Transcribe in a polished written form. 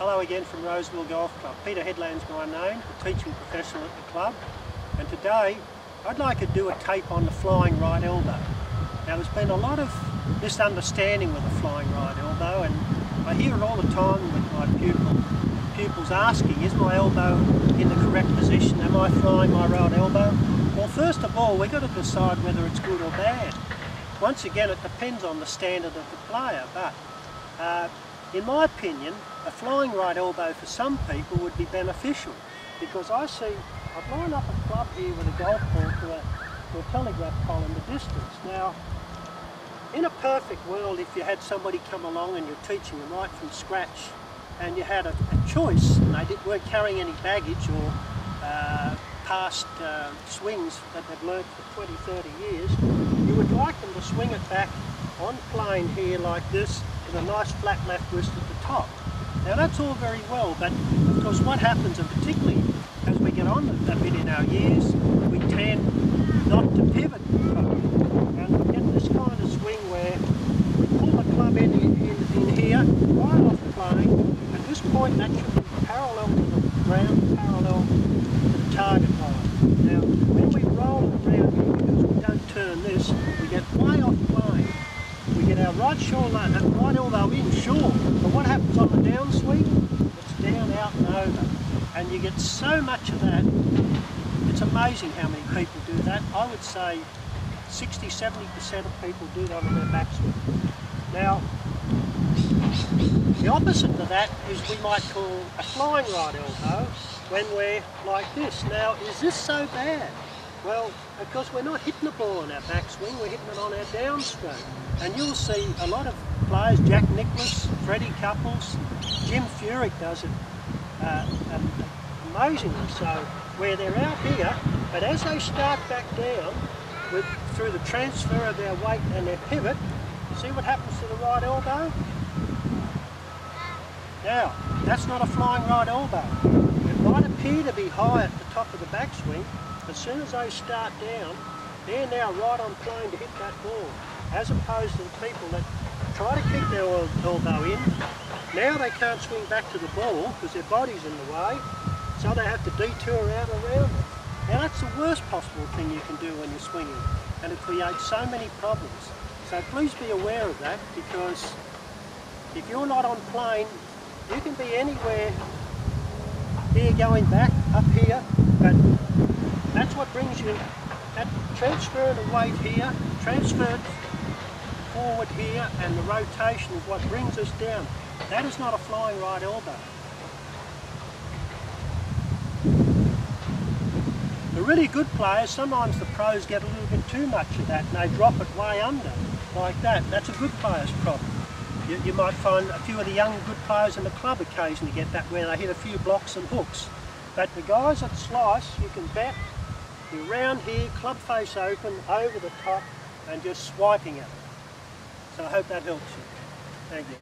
Hello again from Roseville Golf Club. Peter Headland's my name, a teaching professional at the club, and today I'd like to do a tape on the flying right elbow. Now there's been a lot of misunderstanding with the flying right elbow, and I hear it all the time with my pupils asking, is my elbow in the correct position? Am I flying my right elbow? Well, first of all, we've got to decide whether it's good or bad. Once again, it depends on the standard of the player, but in my opinion, a flying right elbow for some people would be beneficial, because I've lined up a club here with a golf ball to a telegraph pole in the distance. Now, in a perfect world, if you had somebody come along and you're teaching them right from scratch, and you had a choice, and they weren't carrying any baggage or past swings that they've learnt for 20, 30 years, you would like them to swing it back on plane here like this, with a nice flat left wrist at the top. Now that's all very well, but of course what happens, and particularly as we get on a bit in our years, we tend not to pivot properly. And we get this kind of swing where we pull the club in here, right off the plane. At this point that should be parallel to the ground, parallel to the target line. Now when we roll it around here, because we don't turn this, we get way off plane. We get our right shoulder and right elbow in, sure, but what happens on the downswing? It's down, out and over. And you get so much of that, it's amazing how many people do that. I would say 60–70% of people do that on their backswing. Now, the opposite to that is we might call a flying right elbow when we're like this. Now, is this so bad? Well, because we're not hitting the ball on our backswing, we're hitting it on our downstroke. And you'll see a lot of players, Jack Nicklaus, Freddie Couples, Jim Furyk does it amazingly so, where they're out here, but as they start back down, through the transfer of their weight and their pivot, see what happens to the right elbow? Now, that's not a flying right elbow. It might appear to be high at the top of the backswing. As soon as they start down, they're now right on plane to hit that ball, as opposed to the people that try to kick their elbow in. Now they can't swing back to the ball because their body's in the way, so they have to detour out around it. Now that's the worst possible thing you can do when you're swinging, and it creates so many problems. So please be aware of that, because if you're not on plane, you can be anywhere here going back, up here, but that's what brings you, that transfer the weight here, transferred forward here, and the rotation is what brings us down. That is not a flying right elbow. The really good players, sometimes the pros get a little bit too much of that and they drop it way under, like that. That's a good player's problem. You might find a few of the young good players in the club occasionally get that, where they hit a few blocks and hooks. But the guys that slice, you can bet, you're round here, club face open, over the top, and just swiping at it. So I hope that helps you. Thank you.